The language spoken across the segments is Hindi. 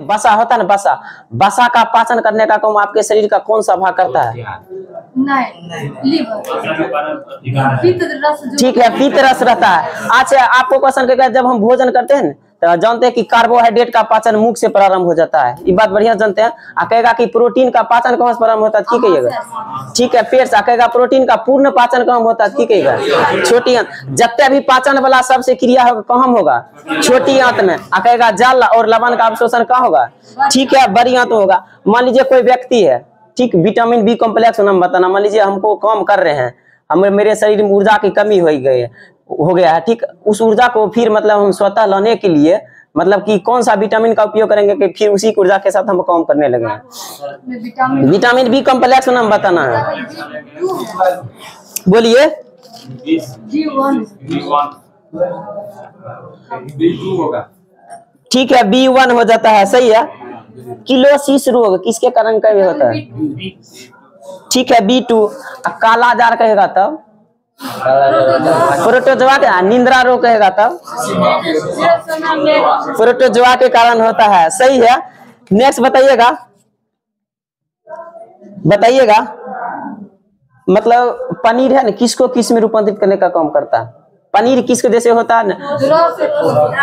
बसा होता है ना, बसा, बसा का पाचन करने का काम आपके शरीर का कौन सा भाग करता है? ठीक है, पित्त रस रहता है। अच्छा, आपको क्वेश्चन करेगा जब हम भोजन करते हैं तो जानते हैं कि कार्बोहाइड्रेट का पाचन मुख से प्रारंभ हो जाता है, ये बात बढ़िया जानते हैं। कहेगा कि प्रोटीन का पाचन कहाँ से प्रारंभ होता है? ठीक कहिएगा, ठीक है, पेट से। कहेगा प्रोटीन का पूर्ण पाचन कहाँ होता है? ठीक कहिएगा, छोटी आंत। जब भी पाचन वाला सबसे क्रिया होगा कहाँ होगा? छोटी आंत में। कहेगा जल और लवण का अवशोषण कहाँ होगा? ठीक है, बड़ी आंत में होगा। मान लीजिए कोई व्यक्ति है, ठीक, विटामिन बी कॉम्प्लेक्स नाम बताना। मान लीजिए हमको काम कर रहे हैं, मेरे शरीर में ऊर्जा की कमी हो गया है, ठीक, उस ऊर्जा को फिर मतलब हम स्वतः लाने के लिए मतलब कि कौन सा विटामिन का उपयोग करेंगे कि फिर उसी ऊर्जा के साथ हम काम करने लगे? विटामिन बी कॉम्प्लेक्स नाम बताना है, बोलिए। ठीक है, B1 हो जाता है, सही है। किलोसिस रोग किसके कारण का होता है? ठीक है, B2। काला जार कहेगा तब प्रोटोजोआ के, निंद्रा रोग कहेगा तब प्रोटोजोआ के कारण होता है, सही है। नेक्स्ट बताइएगा, मतलब पनीर है ना, किसको किस में रूपांतरित करने का काम करता है? पनीर किसको जैसे होता है ना,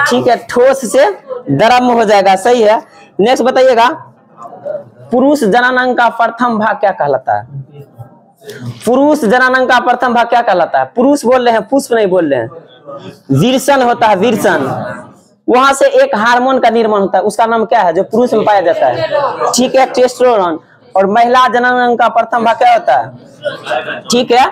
ठीक है, ठोस से द्रव हो जाएगा, सही है। नेक्स्ट बताइएगा, पुरुष जननांग का प्रथम भाग क्या कहलाता है? पुरुष जननांग का प्रथम भाग क्या कहलाता है? पुरुष बोल रहे हैं, पुष्प नहीं बोल रहे हैं। विरसन होता है, विरसन। वहां से एक हार्मोन का निर्माण होता है, उसका नाम क्या है जो पुरुष में पाया जाता है? ठीक है, टेस्टोस्टेरोन। और महिला जननांग का प्रथम भाग क्या होता है? ठीक है,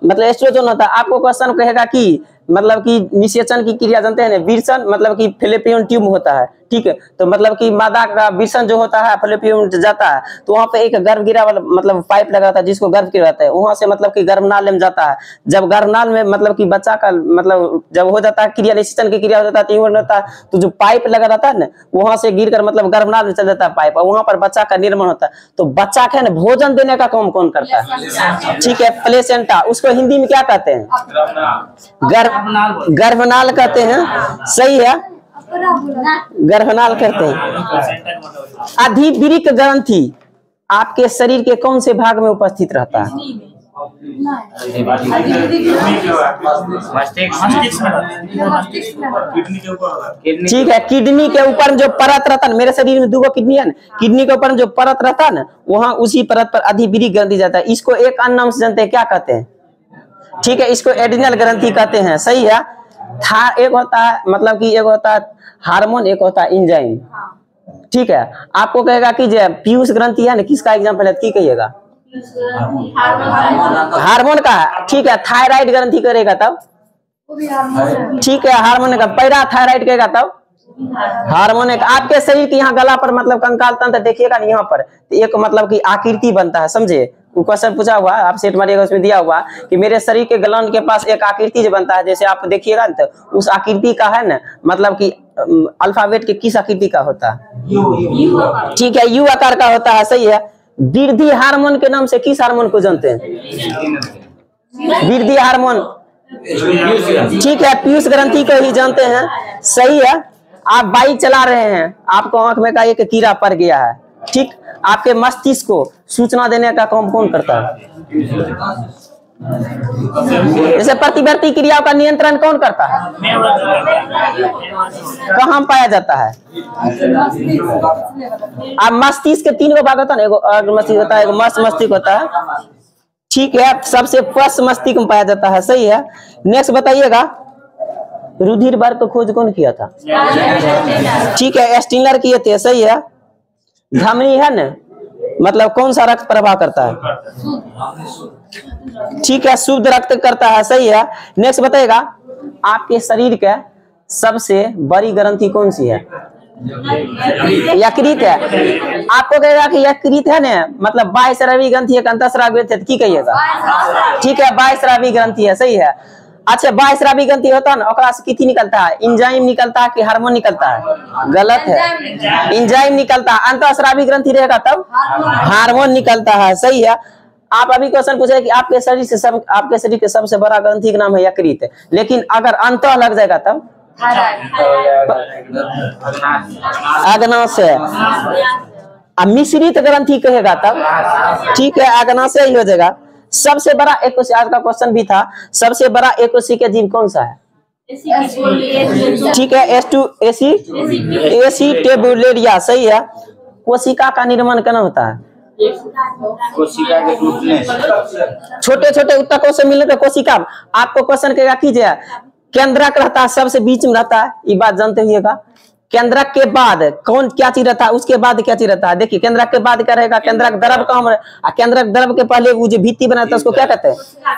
मतलब एस्ट्रोजन होता है। आपको क्वेश्चन कहेगा कि मतलब कि निषेचन की क्रिया जानते हैं ना, विरसन मतलब कि फैलोपियन ट्यूब होता है, ठीक है, तो मतलब कि मादा का विरसन जो होता है फैलोपियन जाता है, तो वहां पे एक गर्भगिरा वाला मतलब पाइप लगा रहता है जिसको गर्भ कहते हैं, वहां से मतलब कि गर्भनाल में जाता है। जब गर्भनाल में मतलब कि बच्चा का मतलब जब हो जाता है क्रिया, निषेचन की क्रिया हो जाता है, होता है, तो जो पाइप लगा रहता है ना, वहां से गिर कर मतलब गर्भनाल में चल जाता है पाइप, और वहां पर बच्चा का निर्माण होता है। तो बच्चा का भोजन देने का काम कौन करता है? ठीक है, प्लेसेंटा। उसको हिंदी में क्या कहते हैं? गर्भनाल कहते हैं, सही है, गर्भनाल कहते हैं। अधिवृक्क ग्रंथि आपके शरीर के कौन से भाग में उपस्थित रहता है? ठीक है, किडनी के ऊपर जो परत रहता है, मेरे शरीर में 2 किडनी है ना, किडनी के ऊपर जो परत रहता है ना, वहां उसी परत पर अधिवृक्क ग्रंथि जाता है। इसको एक अन्य नाम से जानते हैं, क्या कहते हैं? ठीक है, इसको एड्रिनल ग्रंथि कहते हैं, सही है। एक होता है मतलब कि एक होता है हार्मोन, एक होता है एंजाइम, ठीक है। आपको कहेगा कि जो पीयूष ग्रंथि है ना, किसका एग्जाम्पल है? की कहिएगा? हार्मोन का, ठीक है। थायराइड ग्रंथि करेगा तब, ठीक है, हार्मोन का। पैरा थायराइड कहेगा तब हार्मोन का। आपके शरीर के यहाँ गला पर मतलब कंकाल तंत्र देखिएगा ना, यहाँ पर एक मतलब की आकृति बनता है, समझे? क्वेश्चन पूछा हुआ आप सेट मारिएगा, उसमें दिया हुआ कि मेरे शरीर के गलन के पास एक आकृति जो बनता है, जैसे आप देखिएगा ना, तो उस आकृति का है ना मतलब कि अल्फाबेट के किस आकृति का होता है? ठीक है, यू आकार का होता है, सही है। वृद्धि हार्मोन के नाम से किस हार्मोन को जानते हैं? वृद्धि हार्मोन, ठीक है, पीयूष ग्रंथि को ही जानते हैं, सही है। आप बाइक चला रहे हैं, आपको आंख में का एक कीड़ा पड़ गया है, ठीक, आपके मस्तिष्क को सूचना देने का काम कौन करता है? जैसे प्रतिवर्ती क्रियाओं का नियंत्रण कौन करता है? कहाँ पाया जाता है? अब मस्तिष्क के 3 भाग होता है ना, एगो अर्ध मस्तिष्क होता है, एगो मस्त मस्तिष्क होता है, ठीक है। सबसे फर्स्ट मस्तिष्क में पाया जाता है, सही है। नेक्स्ट बताइएगा, रुधिर वर्ग को खोज कौन किया था? ठीक है, स्टीनर किए थे, सही है। धमनी है ना, मतलब कौन सा रक्त प्रवाह करता है? ठीक है, शुद्ध रक्त करता है, सही है। नेक्स्ट बताएगा, आपके शरीर के सबसे बड़ी ग्रंथि कौन सी है? यकृत है। आपको कहेगा कि यकृत है ना, मतलब 22 रवि ग्रंथि एक अंतःस्रावी ग्रंथि है, की कहिएगा? ठीक है, 22 रवि ग्रंथि है, सही है। अच्छा, 22 रवि ग्रंथि होता है ना, ओकरा से कितनी निकलता है? एंजाइम निकलता है कि हार्मोन निकलता है? गलत है, एंजाइम निकलता है। अंतःस्रावी ग्रंथि रहेगा तब हार्मोन निकलता है, सही है। आप अभी क्वेश्चन पूछे कि आपके शरीर के सबसे बड़ा ग्रंथि का नाम है यकृत, लेकिन अगर अंतः लग जाएगा तब अग्नाशय। अब मिश्रित ग्रंथि कहेगा तब, ठीक है, अग्नाशय ही हो जाएगा। सबसे बड़ा एकोशी, आज का क्वेश्चन भी था, सबसे बड़ा एकोशी का जीव कौन सा है? ठीक है, एसिटेबुलेरिया, सही है। कोशिका का निर्माण करना होता है, कोशिका के टूटने से, छोटे छोटे ऊतकों से मिलने का कोशिका। आपको क्वेश्चन कहेगा कीजिए, केंद्रक रहता है सबसे बीच में रहता है, ये बात जानते होइएगा। केंद्रक के बाद कौन क्या चीज रहता है, उसके बाद क्या चीज रहता है? देखिए, केंद्रक के बाद क्या रहेगा? केंद्रक द्रव काम, केंद्रक द्रव के पहले वो जो भित्ति बनाता है उसको क्या कहते हैं?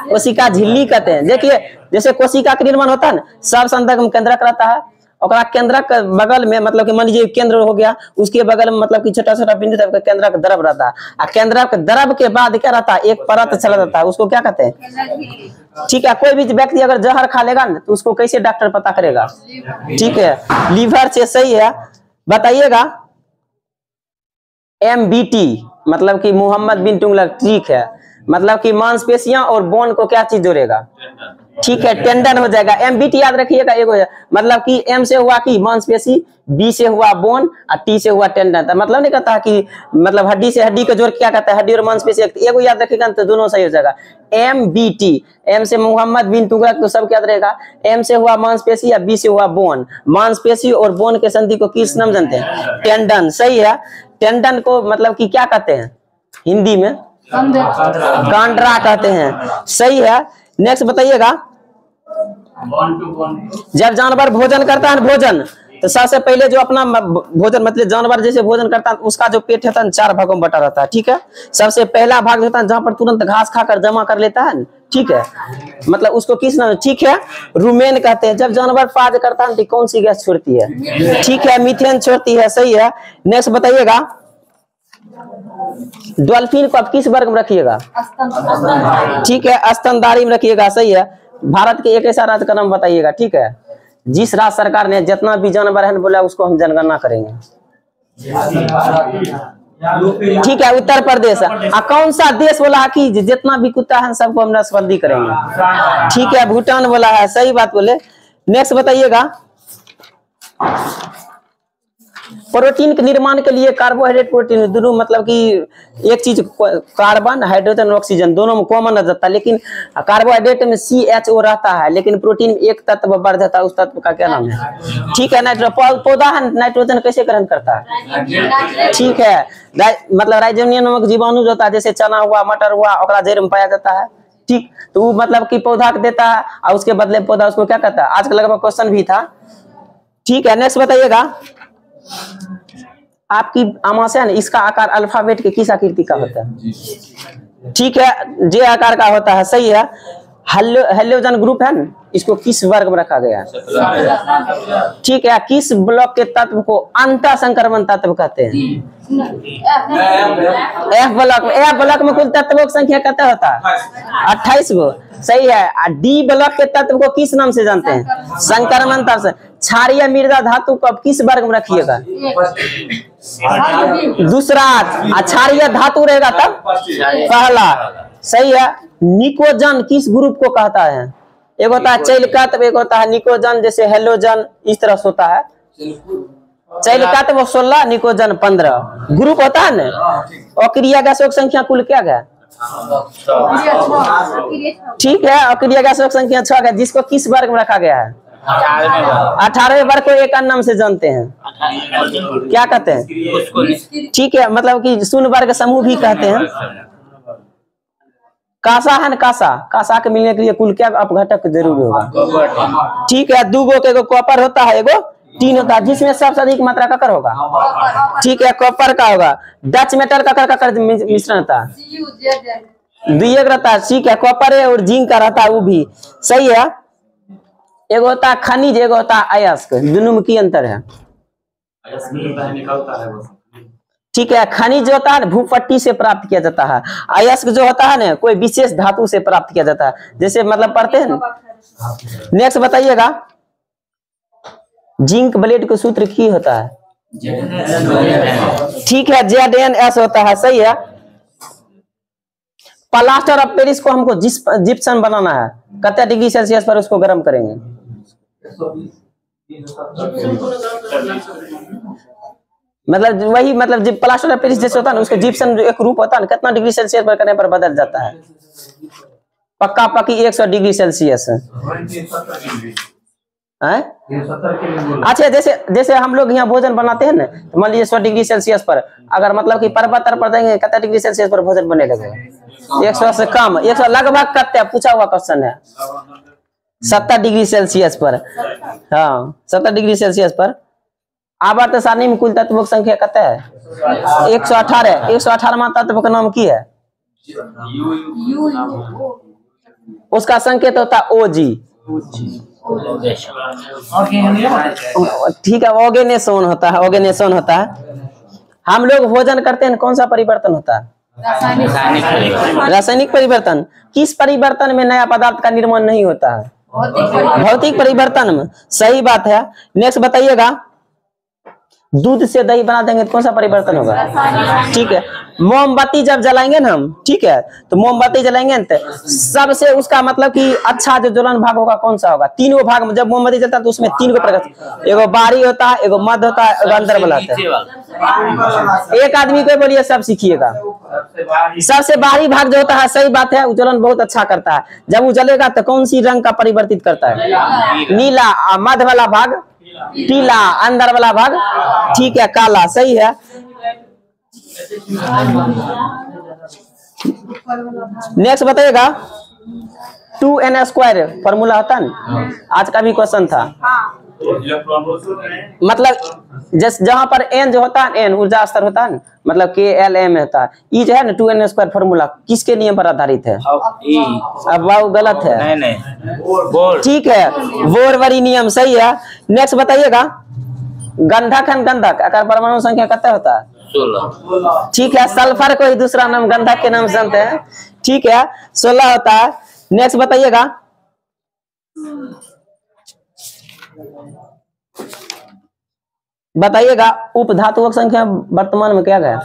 कोशिका झिल्ली कहते हैं। देखिए, जैसे कोशिका का निर्माण होता है ना, सब संदर्भ में केंद्रक रहता है, और केंद्रक बगल में मतलब कि मान लीजिए केंद्र हो गया, उसके बगल में मतलब कि छोटा छोटा बिंदु तक केंद्रक द्रव रहता है। और केंद्रक द्रव के बाद क्या रहता है? एक परत चला जाता है, उसको क्या कहते हैं? ठीक है, कोई भी व्यक्ति अगर जहर खा लेगा ना तो उसको कैसे डॉक्टर पता करेगा? ठीक है, लीवर से, सही है। बताइएगा, MBT मतलब कि मोहम्मद बिन तुगलक, ठीक है, मतलब कि मांसपेशियां और बोन को क्या चीज जोड़ेगा? ठीक है, टेंडन हो जाएगा। MBT याद रखिएगा, एक हो जाएगा, मतलब कि M से हुआ कि मांसपेशी, B से हुआ बोन, और T से हुआ टेंडन। तो मतलब नहीं कहता कि मतलब हड्डी से हड्डी का जोड़ क्या कहता है? हड्डी और मांसपेशी। एक याद रखिएगा तो दोनों सही हो जाएगा। MBT, M से मोहम्मद बिन तुगलक, तो सब याद रहेगा। M से हुआ मांसपेशी या B से हुआ बोन। मांसपेशी और बोन के संधि को किस नाम जानते हैं? टेंडन, सही है। टेंडन को मतलब कि क्या कहते हैं हिंदी में? कांड्रा कहते हैं, सही है। नेक्स्ट बताइएगा, जब जानवर भोजन करता है भोजन, तो सबसे पहले जो अपना भोजन मतलब जानवर जैसे भोजन करता है उसका जो पेट होता है 4 भागों में बटा रहता है, ठीक है। सबसे पहला भाग होता है जहां पर तुरंत घास खाकर जमा कर लेता है, ठीक है, मतलब उसको किस नाम? ठीक है, रुमेन कहते हैं। जब जानवर पाज करता है तो कौन सी गैस छोड़ती है? ठीक है, मीथेन छोड़ती है, सही है। नेक्स्ट बताइएगा, डॉल्फिन को आप किस वर्ग में रखिएगा? ठीक है, स्तनधारी में रखिएगा, सही है। भारत के एक ऐसा राज्य का नाम बताइएगा, ठीक है, जिस राज्य सरकार ने जितना भी जानवर है बोला उसको हम जनगणना करेंगे। ठीक है, उत्तर प्रदेश। कौन सा देश बोला कि जितना भी कुत्ता है सबको हम नसबंदी करेंगे? ठीक है, भूटान बोला है, सही बात बोले। नेक्स्ट बताइएगा, प्रोटीन के निर्माण के लिए कार्बोहाइड्रेट प्रोटीन दोनों मतलब कि एक चीज कार्बन हाइड्रोजन ऑक्सीजन दोनों में कॉमन रह जाता है, लेकिन कार्बोहाइड्रेट में CHO रहता है, लेकिन प्रोटीन में एक तत्व बढ़ जाता है, उस तत्व का क्या नाम है? ठीक है, पौधा है नाइट्रोजन कैसे ग्रहण करता है? ठीक है, मतलब राइजोनियम नामक जीवाणु होता है, जैसे चना हुआ, मटर हुआ, ओकरा जड़ में पाया जाता है, ठीक, तो वो मतलब कि पौधा देता है और उसके बदले पौधा उसको क्या कहता है? आज का लगभग क्वेश्चन भी था, ठीक है। नेक्स्ट बताइएगा, आपकी आमाशय है, इसका आकार अल्फाबेट के किस आकृति का होता है? ठीक है, जे आकार का होता है, सही है। हेलोजन ग्रुप है ना, इसको किस वर्ग में रखा गया है? ठीक है, किस ब्लॉक के तत्व को अंतः संक्रमण तत्व कहते हैं? F ब्लॉक में कुल तत्वों की संख्या कितना होता है? 28 गो, सही है। D ब्लॉक के तत्व को किस नाम से जानते हैं? संक्रमण तत्व। क्षारीय मृदा धातु को किस वर्ग में रखिएगा? दूसरा। क्षारीय धातु रहेगा तब पहला, सही है। निकोजन किस ग्रुप को कहता है? एक होता है चैलकत्व, एक होता है निकोजन, जैसे हेलोजन इस तरह से होता है। चैलकत्व 16, निकोजन 15 ग्रुप होता है ना। अक्रिया गैसों की संख्या कुल क्या है? ठीक है, अक्रिया गैसों की संख्या 6 है, जिसको किस वर्ग में रखा गया है? 18वें वर्ग को एक नाम से जानते हैं, क्या कहते हैं? ठीक है, मतलब कि शून्य वर्ग समूह भी कहते हैं। कासा है ना, कासा के मिलने के लिए कुल क्या अपघटक जरूरी होगा? ठीक है, 2 गो के एगो कॉपर होता है, एगो टीन होता है, जिसमें सबसे अधिक मात्रा ककर होगा? ठीक है, कॉपर का होगा। डच मेटल ककर मिश्रण होता है, द्वितीयक रहता है, ठीक है, कॉपर है और जिंक का रहता है, वो भी सही है। एगो होता है खनिज, एगो होता है अयस्क, दोनों में की अंतर है? ठीक है, खनिज जो होता है भूपट्टी से प्राप्त किया जाता है, अयस्क जो होता है ना कोई विशेष धातु से प्राप्त किया जाता है, जैसे मतलब पढ़ते हैं ना। नेक्स्ट बताइएगा, जिंक ब्लेड का सूत्र की होता है? ठीक है, ZnS होता है, सही है। प्लास्टर ऑफ पेरिस को हमको जिप्सम बनाना है, कितने डिग्री सेल्सियस पर उसको गर्म करेंगे? मतलब वही, मतलब जब प्लास्टर ऑफ पेरिस जैसे होता है ना, उसका जिप्सम एक रूप होता है ना, कितना डिग्री सेल्सियस पर करने पर बदल जाता है? पक्का पक्की 100 डिग्री सेल्सियस है। अच्छा, जैसे हम लोग यहाँ भोजन बनाते हैं ना, तो मान लीजिए 100 डिग्री सेल्सियस पर, अगर मतलब कि पर्वत पर देंगे, कितना डिग्री सेल्सियस पर भोजन बने लगेगा? 100 से कम, 100 लगभग करते, पूछा हुआ क्वेश्चन है। 70 डिग्री सेल्सियस पर, हाँ 70 डिग्री सेल्सियस पर। आवर्त सारणी में कुल तत्वों की संख्या कितना है? 118। 118वां तत्व का नाम की है? उसका संकेत होता है ओजी। ठीक है, ऑर्गेनेशन होता है, ऑर्गेनेशन होता है। हम लोग भोजन करते हैं, कौन सा परिवर्तन होता है? रासायनिक परिवर्तन। किस परिवर्तन में नया पदार्थ का निर्माण नहीं होता है? भौतिक परिवर्तन में। सही बात है। नेक्स्ट बताइएगा, दूध से दही बना देंगे तो कौन सा परिवर्तन होगा? ठीक है, मोमबत्ती जब जलाएंगे ना हम, ठीक है, तो मोमबत्ती जलाएंगे ना, तो सबसे उसका मतलब कि अच्छा जो ज्वलन भाग होगा कौन सा होगा? तीनों भाग में जब मोमबत्ती जलता है तो उसमें 3 गो प्रकाश, एगो बाहरी होता है, एगो मध्य होता है, एगो अंदर वाला होता है। एक आदमी को बोलिए, सब सीखिएगा। सबसे बाहरी भाग जो होता है, सही बात है, ज्वलन बहुत अच्छा करता है। जब वो जलेगा तो कौन सी रंग का परिवर्तित करता है? नीला। मध्य वाला भाग पीला, अंदर वाला भाग ठीक है काला। सही है। नेक्स्ट बताइएगा, 2n² फॉर्मूला होता है ना, आज का भी क्वेश्चन था। मतलब जहां पर n जो होता है, n ऊर्जा स्तर होता है, मतलब KLM होता है। ई जो है ना 2n² फॉर्मूला किसके नियम पर आधारित है? अब वो गलत है। नहीं। ठीक है, बोरवरी नियम। सही है। नेक्स्ट बताइएगा, गंधक गंधक आकार परमाणु संख्या कितना होता है? 16। ठीक है, सल्फर को ही दूसरा नाम गंधक के नाम से जानते हैं। ठीक है, 16 होता है। नेक्स्ट बताइएगा, बताइएगा उपधातुओं की संख्या वर्तमान में क्या है?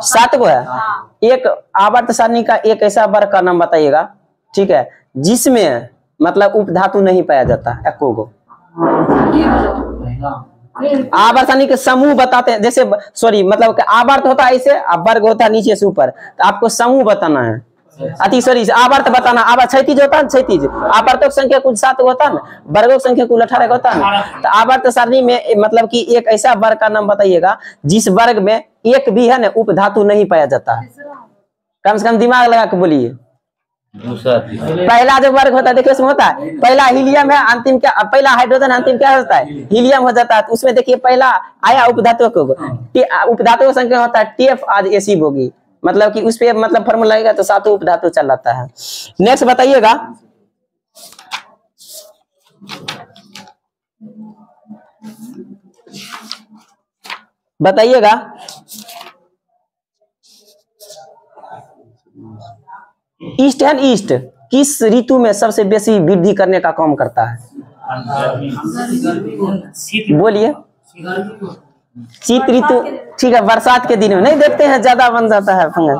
7 गो है। एक आवर्त सारणी का एक ऐसा वर्ग का नाम बताइएगा, ठीक है, जिसमें मतलब उपधातु नहीं पाया जाता एको गो। आवर्त सारणी के समूह बताते हैं, जैसे सॉरी मतलब आवर्त होता है ऐसे, वर्ग होता है नीचे से ऊपर, तो आपको समूह बताना है। अति सॉरी, आवर्त बताना। आवर्त क्षैतिज होता है, क्षैतिज आवर्तों की संख्या कुल 7 होता है, वर्गों की संख्या कुल 18 होता है। तो आवर्त सारणी में मतलब कि एक ऐसा वर्ग का नाम बताइएगा जिस वर्ग में एक भी है ना उपधातु नहीं पाया जाता है। कम से कम दिमाग लगा के बोलिए। पहला जो वर्ग होता है देखिए उसमें होता है, पहला हीलियम है, अंतिम क्या? पहला हाइड्रोजन, अंतिम क्या होता है? हीलियम हो जाता है। तो उसमें देखिए पहला आया उपधातु को, उपधातु की संख्या होता है TF आज एसिड होगी, मतलब कि उस पे मतलब फॉर्मूला लगेगा तो 7 उपधातु चल जाता है। नेक्स्ट बताइएगा, बताइएगा ईस्ट एंड ईस्ट किस ऋतु में सबसे बेसी वृद्धि करने का काम करता है? बोलिए। शीत ऋतु। ठीक है, बरसात के दिन में नहीं देखते हैं, ज्यादा बन जाता है फंगस।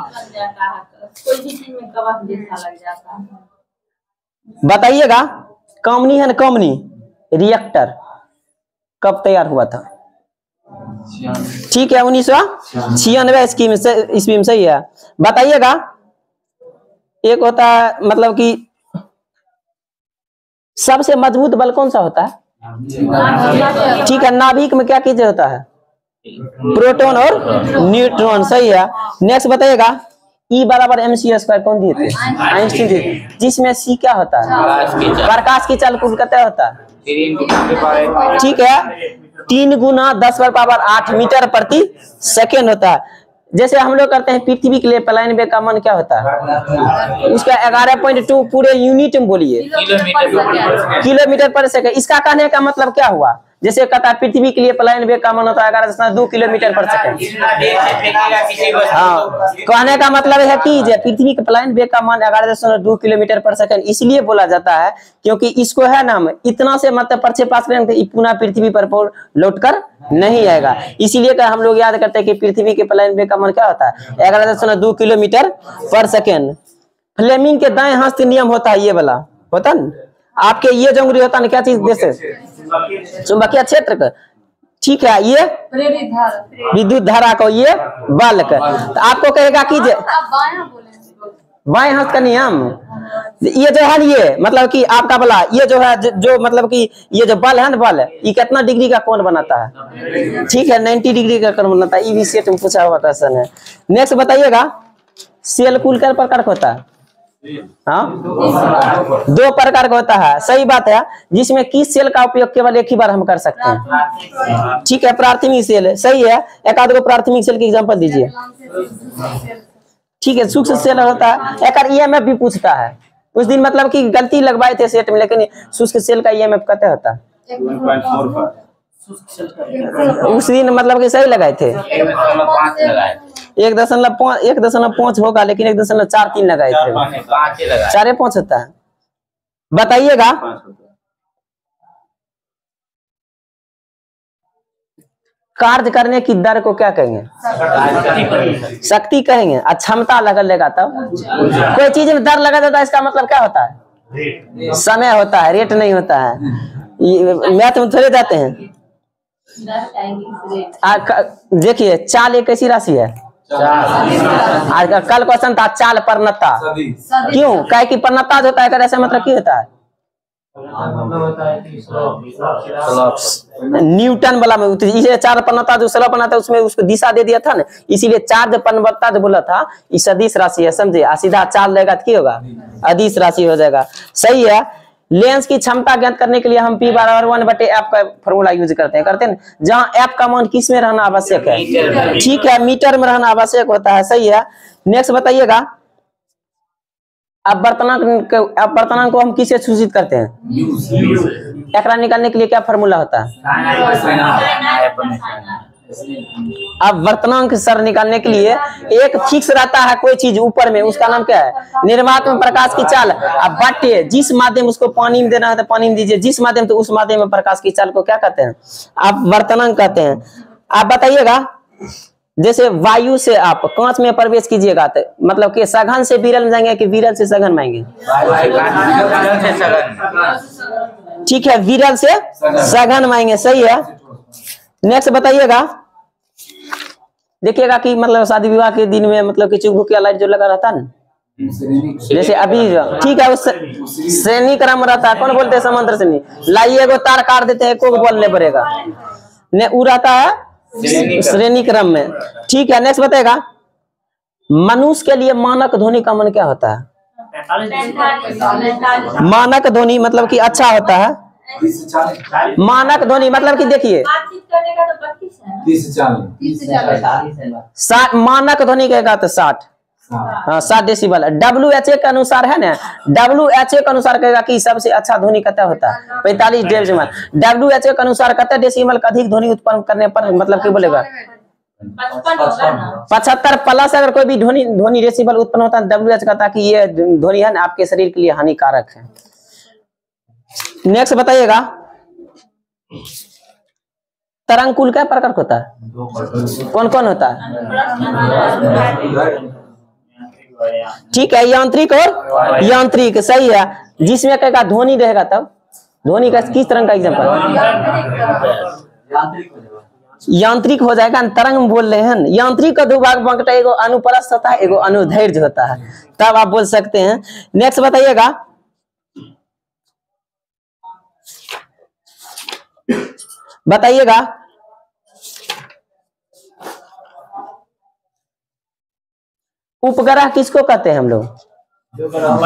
बताइएगा, कामनी है ना, कामनी रिएक्टर कब तैयार हुआ था? ठीक है, 1996 ईस्वी में। सही है। बताइएगा, एक होता है मतलब कि सबसे मजबूत बल कौन सा होता है? ठीक है, नाभिक में क्या चीज होता है? प्रोटॉन और न्यूट्रॉन। सही है। नेक्स्ट बताइएगा, E बराबर mc² कौन दिए थे? आइंस्टीन दिए। जिसमें C क्या होता है? प्रकाश की चाल कुल कितना होता है? ठीक है, 3 गुना 10⁻8 मीटर प्रति सेकेंड होता है। जैसे हम लोग करते हैं पृथ्वी के लिए प्लाइन वेग का मान क्या होता है? उसका 11.2 पूरे यूनिट में बोलिए, किलोमीटर पर सेकंड। इसका कहने का मतलब क्या हुआ? जैसे कहता है पृथ्वी के लिए प्लाइन वेग का मान होता है 11.2 किलोमीटर पर सेकंड। हाँ, कहने का मतलब है कि पृथ्वी के प्लाइन वेग का मान 11.2 किलोमीटर पर सेकंड इसलिए बोला जाता है क्योंकि इसको है ना इतना से मतलब प्रक्षेपात करेंगे तो पुनः पृथ्वी पर लौट कर नहीं आएगा। इसीलिए हम लोग याद करते हैं कि पृथ्वी के प्लाइन वेग का मान क्या होता है? 11.2 किलोमीटर पर सेकेंड। फ्लेमिंग के दाएं हस्त नियम होता है, ये वाला होता है। आपके ये जो उंगली होता है ना, क्या चीज जैसे चुंबकीय क्षेत्र का, ठीक है, ये विद्युत धारा को, ये बल का। तो आपको कहेगा कि बाएं हाथ का नियम, ये जो है ये मतलब कि आपका बोला ये जो है जो मतलब कि ये जो बल है ना, बल ये कितना डिग्री का कोण बनाता है, ठीक है 90 डिग्री का कोण बनाता है। ये सेट में पूछा हुआ क्वेश्चन है। नेक्स्ट बताइएगा, सेल कुल कै प्रकार का होता है? हाँ, 2 प्रकार का होता है, सही बात है। जिसमें किस सेल का उपयोग केवल एक ही बार हम कर सकते हैं, ठीक है प्राथमिक सेल, सही है। एक आध को प्राथमिक सेल की एग्जांपल दीजिए, ठीक है। सूक्ष्म सेल होता है, एक ईएमएफ भी पूछता है। उस दिन मतलब कि गलती लगवाए थे सेट में, लेकिन शुष्क सेल का ईएमएफ कहते होता है 1.45। उस दिन मतलब कि सही लगाए थे, 1.5 होगा, लेकिन 1.43 लगाए थे, 4.5 होता है। बताइएगा कार्य करने की दर को क्या कहेंगे? शक्ति कहेंगे। क्षमता लगा लेगा तब कोई चीज में दर लगा देता है, इसका मतलब क्या होता है? समय होता है, रेट नहीं होता है। मैथ में थोड़े जाते हैं। देखिए चाल एक ऐसी राशि है, आज कल क्वेश्चन था चाल परनता, क्यों? कहे कि परनता जो होता है ऐसा मतलब क्या होता है? न्यूटन वाला में इसे चार परनता जो स्लप बनाता है उसमें उसको दिशा दे दिया था ना, इसीलिए चार्ज परनता जो बोला था ये सदिश राशि है, समझे? सीधा चाल लेगा तो क्या होगा? अदिश राशि हो जाएगा, सही है। लेंस की क्षमता ज्ञात करने के लिए हम P = 1/f का फॉर्मूला यूज करते हैं ना, जहाँ f का मान किस में रहना आवश्यक है? ठीक है, मीटर में रहना आवश्यक होता है, सही है। नेक्स्ट बताइएगा, अब वर्तनांक को हम किससे सूचित करते हैं? एकरा निकालने के लिए क्या फॉर्मूला होता है? अब वर्तनांक सर निकालने के लिए एक फिक्स रहता है कोई चीज ऊपर में, उसका नाम क्या है? निर्वात में प्रकाश की चाल। अब बटे जिस माध्यम उसको पानी में देना है तो पानी में दीजिए, जिस माध्यम तो उस माध्यम में प्रकाश की चाल को क्या कहते हैं? आप वर्तनांक कहते हैं। आप बताइएगा, जैसे वायु से आप कांच में प्रवेश कीजिएगा तो मतलब कि सघन से विरल में जाएंगे कि विरल से सघन में आएंगे? ठीक है, विरल से सघन में आएंगे, सही है। नेक्स्ट बताइएगा, देखिएगा कि मतलब शादी विवाह के दिन में मतलब कि चुकभुकिया लाइट जो लगा रहता है ना, जैसे अभी ठीक है, उस श्रेणी क्रम रहता है, कौन बोलते हैं? समांतर श्रेणी। लाइए एगो तार काट देते हैं, को बोलने पड़ेगा ने उ रहता है श्रेणी क्रम में, ठीक है। नेक्स्ट बताएगा, मनुष्य के लिए मानक ध्वनि का मन क्या होता है? मानक ध्वनि मतलब कि अच्छा होता है। मानक ध्वनि मतलब कि देखिए मानक ध्वनि कहेगा तो 60 डेसिबल। WHA के अनुसार है ना, WHA के अनुसार कहेगा कि सबसे अच्छा ध्वनि कितना होता है? 45 डेसिबल। WHA के अनुसार कितने डेसिबल का अधिक ध्वनि उत्पन्न करने पर मतलब क्या बोलेगा? 75 प्लस अगर कोई भी ध्वनि डेसिबल उत्पन्न होता है, WH कहता है कि ये ध्वनि है ना आपके शरीर के लिए हानिकारक है। नेक्स्ट बताइएगा, तरंग कुल क्या प्रकार होता है? कौन कौन होता है? ठीक है, यांत्रिक और यांत्रिक, सही है। जिसमें कहेगा ध्वनि रहेगा तब ध्वनि का किस तरह का एग्जांपल? यांत्रिक हो जाएगा। तरंग बोल रहे हैं, यांत्रिक का दो भाग बांटता है, एगो अनुप्रस्थ होता है, एगो अनुदैर्घ्य होता है, तब आप बोल सकते हैं। नेक्स्ट बताइएगा, उपग्रह किसको कहते हैं हम लोग? ग्रह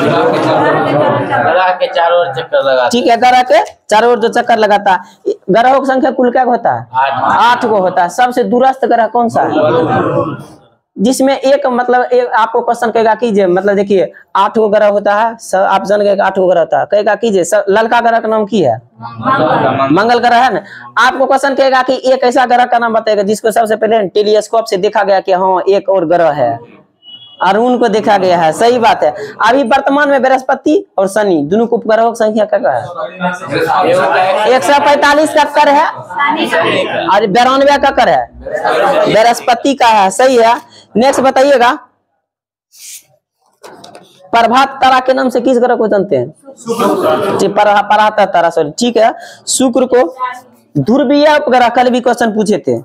के चारों ओर चक्कर लगाता, ठीक है, ग्रह के चारों ओर जो चक्कर लगाता है। ग्रहों की संख्या कुल क्या होता है? 8 को होता है। सबसे दूरस्थ ग्रह कौन सा है? जिसमें एक मतलब एक आपको क्वेश्चन कहेगा कीजिए, मतलब देखिए 8 गो ग्रह होता है, आप जान गए 8 गो ग्रह होता है, कहेगा कीजिए ललका ग्रह का नाम की है? मंगल ग्रह है ना। आपको क्वेश्चन कहेगा कि एक ऐसा ग्रह का नाम बताएगा जिसको सबसे पहले टेलीस्कोप से देखा गया कि हाँ एक और ग्रह है, अरुण को देखा गया है, सही बात है। अभी वर्तमान में बृहस्पति और शनि दोनों को उपग्रहों की संख्या क्या है? 145 का कर है और 92 का कर है, बृहस्पति का है, सही है। नेक्स्ट बताइएगा, प्रभात तारा के नाम से किस ग्रह को जानते हैं? जी, प्रभात तारा, सॉरी, ठीक है। शुक्र को ध्रुवीय उपग्रह, कल भी क्वेश्चन पूछे थे,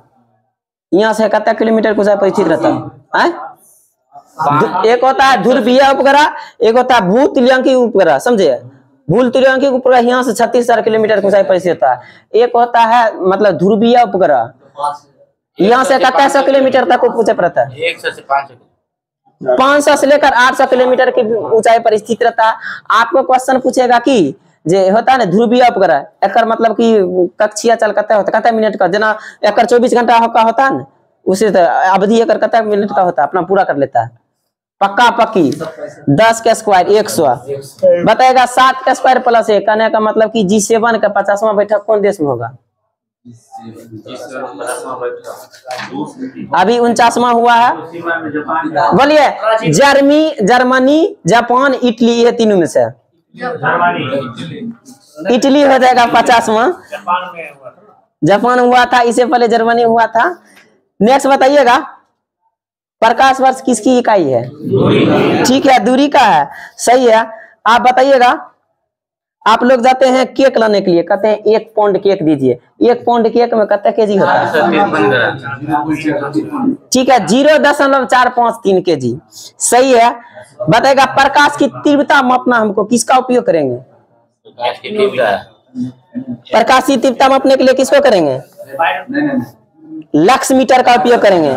यहाँ से कितना किलोमीटर को परिचित रहता है? एक होता है ध्रुवीय उपग्रह, एक होता है भूतुल्यांकी उपग्रह, समझे? भूतुल्यांकी उपग्रह यहाँ से 36,000 किलोमीटर को परिचित होता है। एक होता है मतलब ध्रुवीय उपग्रह, यहाँ से कितना 100 किलोमीटर तक पूछे पड़ता है? 100 से 500 500 से लेकर 800 किलोमीटर की ऊंचाई पर स्थित रहता है। आपको क्वेश्चन पूछेगा कि जे होता है ना ध्रुवीय उपग्रह, एकर मतलब कि कक्षीय चल कता मिनट का, जना एकर 24 घंटा का होता है ना, उसी अवधि एकर कता मिनट का होता है, अपना पूरा कर लेता है। पक्का पक्की 10 के स्क्वायर 100 बताएगा, 7 के स्क्वायर प्लस 1, कहने का मतलब कि G7 का 50वां बैठक कौन देश में होगा? अभी 49वां हुआ है, बोलिए। जर्मनी, जापान, इटली, ये तीनों में से इटली हो जाएगा 50वां। जापान हुआ था, इससे पहले जर्मनी हुआ था। नेक्स्ट बताइएगा, प्रकाश वर्ष किसकी इकाई है? ठीक है, दूरी का है, सही है। आप बताइएगा, आप लोग जाते हैं केक लाने के लिए, कहते हैं 1 पाउंड केक दीजिए, 1 पाउंड केक में कितना केजी होता है? ठीक है, 0.453 केजी, सही है। बताएगा, प्रकाश की तीव्रता मापना हमको किसका उपयोग करेंगे? प्रकाश की तीव्रता मापने के लिए किसको करेंगे? लक्स मीटर का उपयोग करेंगे।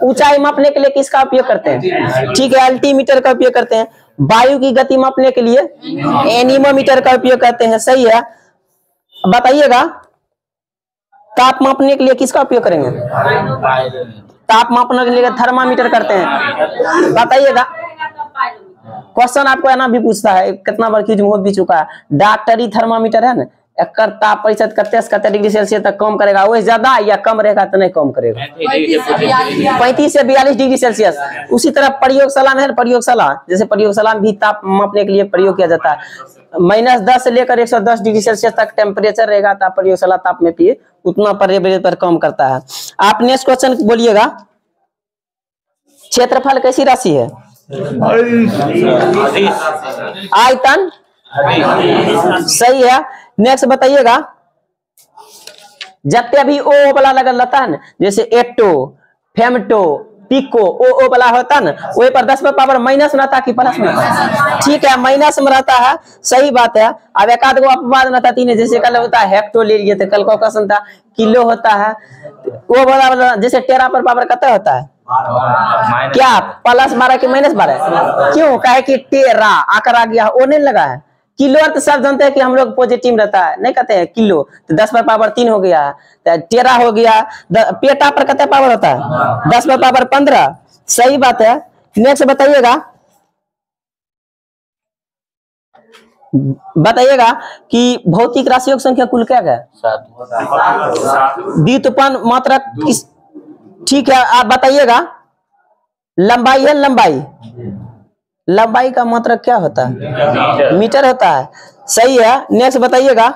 ऊंचाई मापने के लिए किसका उपयोग करते हैं? ठीक है, अल्टीमीटर का उपयोग करते हैं। वायु की गति मापने के लिए एनीमोमीटर का उपयोग करते हैं, सही है। बताइएगा, ताप मापने के लिए किसका उपयोग करेंगे? ताप मापने के लिए थर्मामीटर करते हैं। बताइएगा, क्वेश्चन आपको है ना भी पूछता है, कितना बार क्विज में हो भी चुका है। डॉक्टरी थर्मामीटर है ना, एकर ताप प्रतिशत कते डिग्री सेल्सियस तक कम करेगा, वो ज्यादा या कम रहेगा तो नहीं कम करेगा, 35 से 42 डिग्री सेल्सियस। उसी तरह प्रयोगशाला में है, प्रयोगशाला जैसे प्रयोगशाला में भी ताप मापने के लिए प्रयोग किया जाता है। -10 से लेकर 110 डिग्री सेल्सियस तक टेम्परेचर रहेगा, तो प्रयोगशाला ताप में भी उतना पर कम करता है। आप नेक्स्ट क्वेश्चन बोलिएगा, क्षेत्रफल कैसी राशि है? आयतन, सही है। नेक्स्ट बताइएगा, जितने भी ओ वाला लगल रहता है ना, जैसे एटो, फेमटो, पिको, ओ वाला होता है ना, वही पर 10 पावर माइनस में रहता कि प्लस में? ठीक है, माइनस में रहता है, सही बात है। अब एक आध गो अपवाद रहता 3, जैसे कल होता है हेक्टो ले लिए थे, कल का क्वेश्चन था किलो होता है, वो वाला जैसे टेरा पर पावर कितना होता है? क्या +12 कि -12? क्यों? कहे कि टेरा आकर आ गया, वो नहीं लगा है। किलो तो सब जानते हैं कि हम लोग पॉजिटिव रहता है, नहीं कहते हैं किलो, तो 10 पर पावर 3 हो गया, तो टेरा हो गया। पेटा पर कितना पावर होता है? 10 पर पावर 15, सही बात है। नेक्स्ट बताइएगा कि भौतिक राशियों की संख्या कुल क्या है? 7। व्युत्पन्न मात्रक किस? ठीक है, आप बताइएगा, लंबाई है, लंबाई का मात्रक क्या होता है? मीटर होता है, सही है। नेक्स्ट बताइएगा,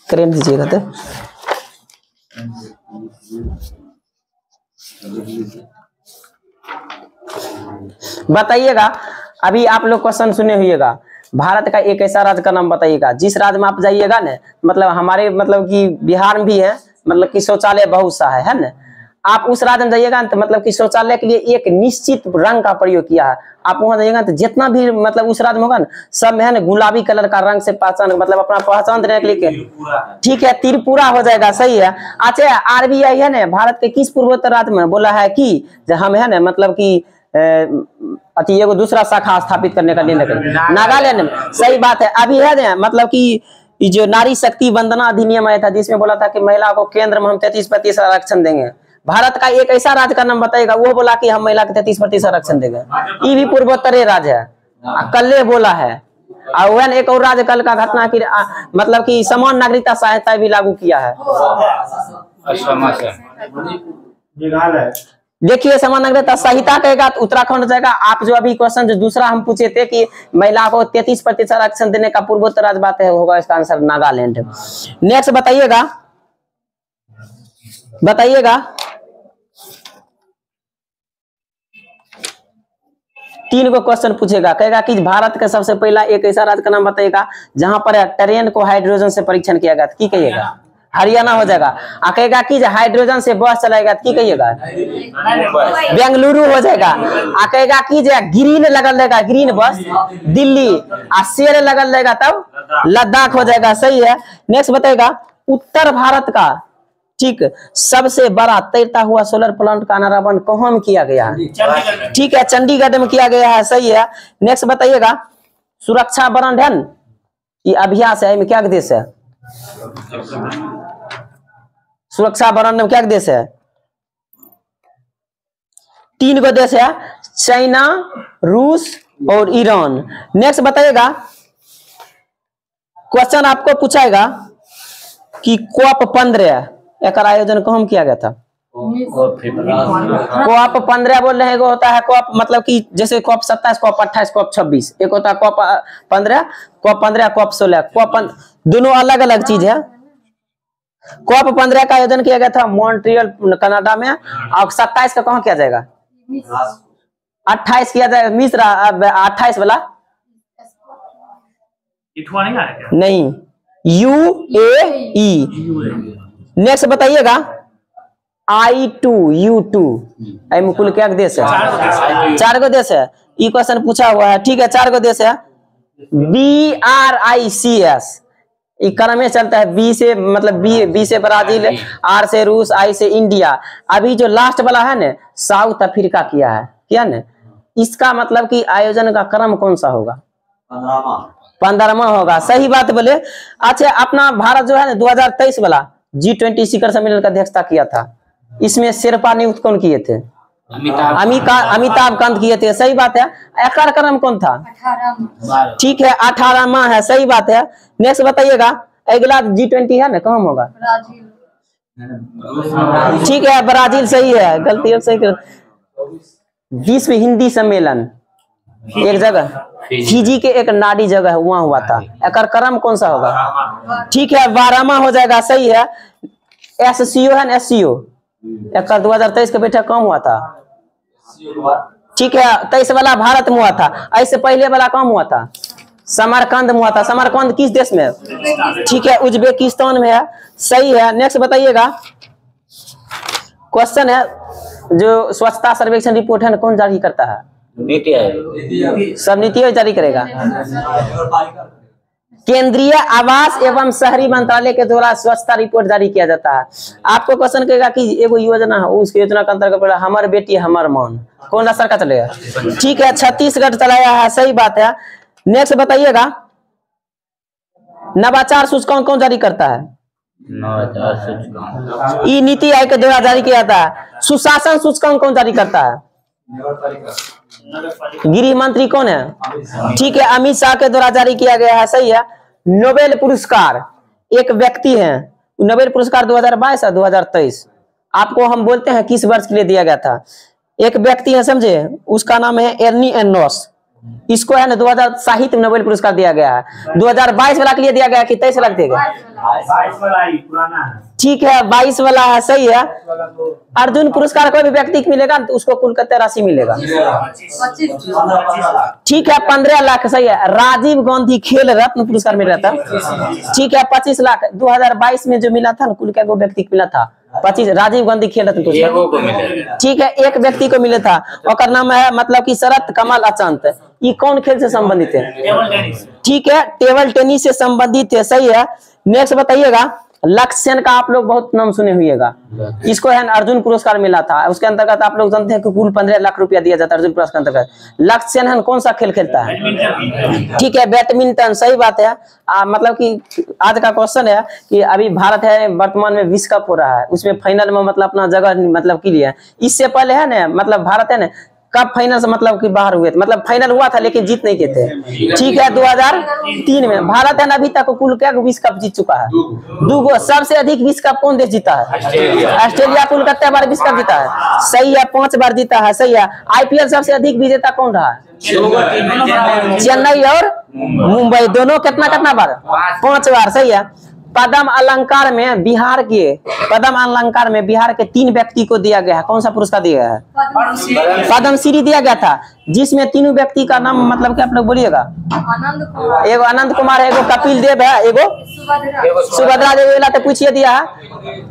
करेंट दीजिएगा तो। बताइएगा, अभी आप लोग क्वेश्चन सुने हुएगा, भारत का एक ऐसा राज्य का नाम बताइएगा, जिस राज्य में आप जाइएगा ना, मतलब हमारे मतलब कि बिहार में भी है, मतलब कि शौचालय बहुत सा है ना, आप उस राज्य में जाइएगा तो मतलब कि शौचालय के लिए एक निश्चित रंग का प्रयोग किया है। आप वहां जाइएगा तो जितना भी मतलब उस राज्य में होगा ना, सब में है ना गुलाबी कलर का रंग से पहचान, मतलब अपना पहचान देने के लिए। ठीक है, त्रिपुरा हो जाएगा, सही है। अच्छा, आरबीआई है ना, भारत के किस पूर्वोत्तर राज्य में बोला है कि हम है ना मतलब कि अति एगो दूसरा शाखा स्थापित करने का निर्णय करें? नागालैंड में, सही बात है। अभी है ना मतलब कि जो नारी शक्ति वंदना अधिनियम आया था, जिसमें बोला था कि महिला को केंद्र में हम 33% आरक्षण देंगे। भारत का एक ऐसा राज्य का नाम बताएगा, वो बोला कि हम महिला को 33% आरक्षण देंगे। ये भी पूर्वोत्तरीय राज्य है, कल बोला है। और वह एक और राज्य कल का घटना की मतलब कि समान नागरिकता संहिता भी लागू किया है। देखिए, समान नागरिकता संहिता कहेगा तो उत्तराखंड हो जाएगा। आप जो अभी क्वेश्चन जो दूसरा हम पूछे थे कि महिला को 33% आरक्षण देने का पूर्वोत्तर राज्य बात है, होगा इसका आंसर नागालैंड। नेक्स्ट बताइएगा 3 गो क्वेश्चन पूछेगा, कहेगा कि भारत का सबसे पहला एक ऐसा राज्य का नाम बताइएगा जहां पर ट्रेन को हाइड्रोजन से परीक्षण किया गया, की कहिएगा? हरियाणा हो जाएगा। आ कहेगा कि हाइड्रोजन से बस चलाएगा, की कहिएगा? बेंगलुरु हो जाएगा। आ कहेगा कि ग्रीन लगल रहेगा, ग्रीन बस दिल्ली। आ शेर लगल रहेगा तब लद्दाख हो जाएगा। सही है। नेक्स्ट बताएगा उत्तर भारत का ठीक सबसे बड़ा तैरता हुआ सोलर प्लांट का अनावरण कहाँ में किया गया है? ठीक है, चंडीगढ़ में किया गया है। सही है। नेक्स्ट बताइएगा सुरक्षा बंधन ये अभ्यास है, में क्या देश है? सुरक्षा बंधन में क्या देश है? 3 गो देश है, चाइना, रूस और ईरान। नेक्स्ट बताइएगा क्वेश्चन आपको पूछाएगा कि COP15 एक आयोजन कहाँ किया गया था? COP15 बोल रहे हैं, एगो होता है COP मतलब कि जैसे COP27, COP28, COP26। एक होता है COP15, COP16, COP दोनों अलग अलग चीज है। COP15 का आयोजन किया गया था मॉन्ट्रियल कनाडा में, और 27 का कहाँ किया जाएगा? 28 किया जाएगा मिस्र। 28 वाला नहीं, UAE। नेक्स्ट बताइएगा I2U2 मुकुल क्या देश है? 4 गो देश है। ये क्वेश्चन पूछा हुआ है। ठीक है, 4 गो देश है। BRICS ये क्रम में चलता है। B से मतलब B से ब्राजील, R से रूस, I से इंडिया। अभी जो लास्ट वाला है ना साउथ अफ्रीका किया है, क्या ना? इसका मतलब कि आयोजन का क्रम कौन सा होगा? 15वां होगा। सही बात बोले। अच्छा, अपना भारत जो है ना 2023 वाला G20 शिखर सम्मेलन का अध्यक्षता किया था, इसमें शेरपा नियुक्त कौन किए थे? अमिताभ कांत किए थे। सही बात है। एकर क्रम कौन था? 18। ठीक है, 18वां है। सही बात है। नेक्स्ट बताइएगा अगला G20 है ना कहाँ होगा? ठीक है, ब्राजील। सही है, गलती अब सही कर। विश्व हिंदी सम्मेलन एक जगह फिजी के एक नाड़ी जगह है वहां हुआ था। एकर क्रम कौन सा होगा? ठीक है, 12वां हो जाएगा। सही है। SCO है ना, SCO एक 2023 का बैठक कम हुआ था। ठीक है, 23 वाला भारत में हुआ था। ऐसे पहले वाला कम हुआ था, समरकंद में हुआ था। समरकंद किस देश में? ठीक है, उज्बेकिस्तान में है। सही है। नेक्स्ट बताइएगा क्वेश्चन है जो स्वच्छता सर्वेक्षण रिपोर्ट है ना कौन जारी करता है? नीति आयोग। सब नीति आयोग जारी करेगा। केंद्रीय आवास एवं शहरी मंत्रालय के द्वारा स्वच्छता रिपोर्ट जारी किया जाता है। आपको क्वेश्चन कहेगा कि एगो योजना है, उस योजना के अंतर्गत पड़ा हमर बेटी हमर मान, कौन सा सरकार चलेगा? ठीक है, छत्तीसगढ़ चलाया है। सही बात है। नेक्स्ट बताइएगा नवाचार सूचकांक कौन जारी करता है? ई नीति आयोग के द्वारा जारी किया जाता है। सुशासन सूचकांक कौन जारी करता है? गृह मंत्री कौन है? ठीक है, अमित शाह के द्वारा जारी किया गया है। सही है। नोबेल पुरस्कार एक व्यक्ति है, नोबेल पुरस्कार 2022 या 2023 आपको हम बोलते हैं किस वर्ष के लिए दिया गया था? एक व्यक्ति है, समझे, उसका नाम है एर्नी एनोस। इसको है ना 2000 साहित्य नोबेल पुरस्कार दिया गया है। 2022 वाला के लिए दिया गया कि 23 वाला दिया गया? 22 वाला ही पुराना है। ठीक है, 22 वाला है। सही है। अर्जुन पुरस्कार कोई भी व्यक्ति को मिलेगा तो उसको कुल कितना राशि मिलेगा? 25। ठीक है, 15 लाख। सही है। राजीव गांधी खेल रत्न पुरस्कार मिल रहा था। ठीक है, 25 लाख। 2022 में जो मिला था ना कुल क्या व्यक्ति को मिला था? 25। राजीव गांधी खेल रत्न पुरस्कार। ठीक है, एक व्यक्ति को मिला था, और नाम है मतलब कि शरत कमल अचंत। ये कौन खेल से संबंधित है? ठीक है, टेबल टेनिस से संबंधित है। सही है। नेक्स्ट बताइएगा लक्ष्य सेन का आप लोग बहुत नाम सुने हुएगा। इसको है अर्जुन पुरस्कार मिला था। उसके अंतर्गत आप लोग जानते हैं कि कुल 15 लाख रुपया दिया जाता है अर्जुन पुरस्कार के अंतर्गत। लक्ष्य सेन है कौन सा खेल खेलता है? ठीक है, बैडमिंटन। सही बात है। मतलब कि आज का क्वेश्चन है कि अभी भारत है वर्तमान में विश्व कप हो रहा है, उसमें फाइनल में मतलब अपना जगह मतलब के लिए इससे पहले है ना मतलब भारत है ना कब फाइनल से मतलब कि बाहर हुए थे, मतलब फाइनल हुआ था लेकिन जीत नहीं थे। ठीक है, 2003 में भारत है ना अभी तक कुल क्या विश्व कप जीत चुका है? 2 सबसे अधिक विश्व कप कौन देश जीता है? ऑस्ट्रेलिया कुल कितने बार विश्व कप जीता है? सही है, 5 बार जीता है। सही है। IPL सबसे अधिक विजेता कौन रहा है? चेन्नई और मुंबई दोनों कितना कितना बार? 5 बार। सही है। पद्म अलंकार में बिहार के 3 व्यक्ति को दिया गया है। कौन सा पुरस्कार दिया गया है? पद्मश्री दिया गया था, जिसमें तीनों व्यक्ति का नाम मतलब क्या आप लोग बोलिएगा? एगो आनंद कुमार है, एगो कपिल देव है, एगो सुभद्रा देवी तो पूछिए दिया है।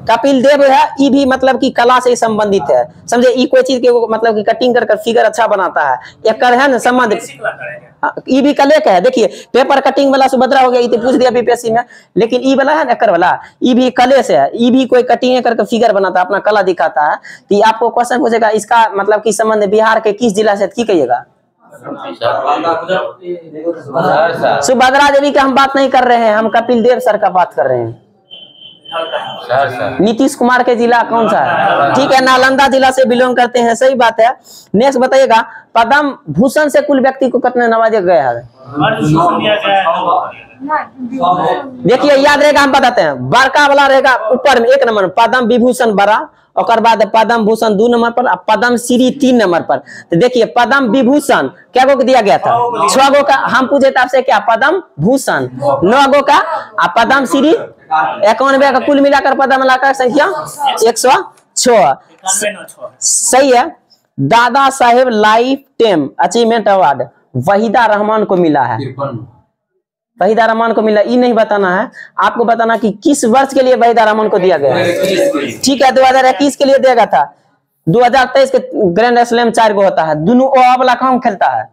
कपिल देव है, ये भी मतलब कि कला से संबंधित है, समझे। ये कोई चीज के मतलब कि कटिंग कर फिगर अच्छा बनाता है, एक है ना संबंध, ये भी कले का है। देखिए पेपर कटिंग वाला सुभद्रा हो गया, ये तो पूछ दिया बीपीएससी में, लेकिन ई वाला है ना एकर वाला, ये भी कले से है, ये भी कोई कटिंग करके फिगर बनाता है, अपना कला दिखाता है। तो आपको क्वेश्चन पूछेगा इसका मतलब कि संबंध बिहार के किस जिला से, की कहिएगा? सुभद्रा देवी का हम बात नहीं कर रहे हैं, हम कपिल देव सर का बात कर रहे हैं। नीतीश कुमार के जिला कौन सा है? ठीक है, नालंदा जिला से बिलोंग करते हैं, सही बात है। नेक्स्ट बताइएगा, पद्म भूषण से कुल व्यक्ति को कितने नवाजा गया है? देखिए याद रहेगा, हम बताते हैं। बड़का वाला रहेगा ऊपर में 1 नंबर, पद्म विभूषण बड़ा, और बाद पद्म भूषण 2 नंबर पर, पद्म श्री 3 नंबर पर। तो देखिए पद्म विभूषण क्या गो दिया गया था? 6 गो का। हम पूछे थे आपसे क्या? पद्म भूषण 9 गो का, पद्म श्री 91 का, कुल मिलाकर पद्म मिलाकर संख्या 106। सही है। Dada Saheb lifetime achievement award Waheeda Rehman को मिला है। वहीदा रहमान को मिला, ये नहीं बताना है आपको, बताना कि किस वर्ष के लिए वहीदा रहमान को दिया गया है। ठीक है, 2021 के लिए दिया गया था। 2023 के ग्रैंड स्लैम 4 गो होता है, दोनों ओ वाला कौन खेलता है?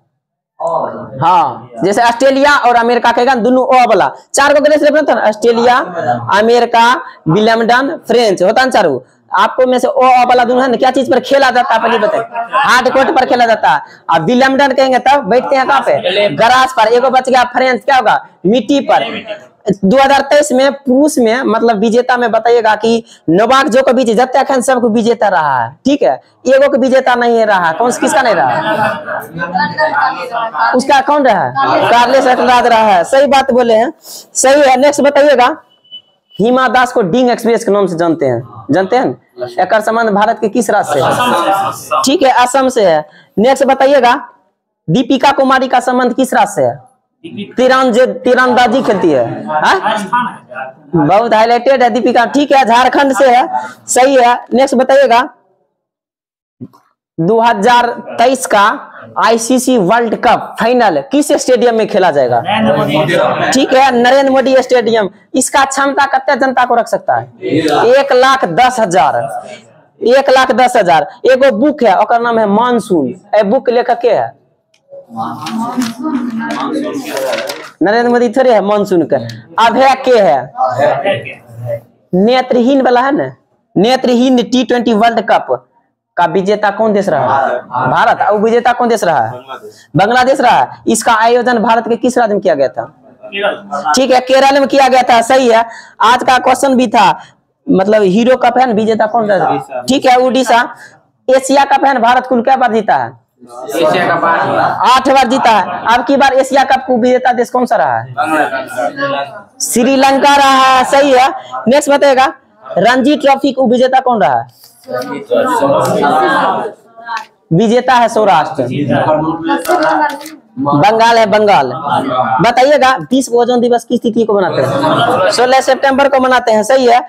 हाँ, जैसे ऑस्ट्रेलिया और अमेरिका कहेगा, दोनों ओ वाला 4 गो ग्रैंड स्लैम होता है, ऑस्ट्रेलिया, अमेरिका, विलियमडन, फ्रेंच होता है 4 गो। आपको में से ओ वाला दोनों है ना, क्या चीज पर खेला जाता है पहले बताइए? हार्ड कोर्ट पर खेला जाता है। अब विलियमडन कहेंगे तब बैठते हैं कहाँ पे? ग्रास पर। एगो बच गया फ्रेंच, क्या होगा? मिट्टी पर। 2023 में पुरुष में मतलब विजेता में बताइएगा कि नोवाक जोकोविच जब खान सबको विजेता रहा है, ठीक है, एगो को विजेता नहीं रहा। कौन किसका नहीं रहा? उसका कौन रहा? कार्लोस अल्काराज रहा है। सही बात बोले हैं, सही है। नेक्स्ट बताइएगा, हिमा दास को डिंग एक्सप्रेस के नाम से जानते हैं। एक संबंध भारत के किस राज्य से है? ठीक है, असम से है। नेक्स्ट बताइएगा, दीपिका कुमारी का संबंध किस राज्य से है? तीरंदाजी खेलती है, बहुत हाईलाइटेड है दीपिका। ठीक है, झारखंड से है, सही है। नेक्स्ट बताइएगा, 2023 का आईसीसी वर्ल्ड कप फाइनल किस स्टेडियम में खेला जाएगा? ठीक है, नरेंद्र मोदी स्टेडियम। इसका क्षमता कितने जनता को रख सकता है? 1,10,000। 1,10,000। एगो बुक है, और नाम है मानसून। ए बुक लेखक के है? नरेंद्र मोदी थोड़े है मानसून का, अभय के है। नेत्रहीन वाला है ना, नेत्रहीन T20 वर्ल्ड कप का विजेता कौन देश रहा है? भारत। और विजेता कौन देश रहा है? बांग्लादेश रहा है। इसका आयोजन भारत के किस राज्य में किया गया था? ठीक है, केरल में किया गया था, सही है। आज का क्वेश्चन भी था, मतलब हीरो कप है, विजेता कौन रहा? ठीक है, उड़ीसा। एशिया कप है, भारत कुल क्या बार जीता है? 8 बार जीता है। अब की बार एशिया कप को विजेता देश कौन सा रहा है? श्रीलंका रहा है, सही है। नेक्स्ट बताएगा, रणजी ट्रॉफी को विजेता कौन रहा है? विजेता है सौराष्ट्र। बंगाल है, बंगाल। बताइएगा, विश्व ओजोन दिवस किस तिथि को मनाते हैं? 16 सितंबर को मनाते हैं, सही है।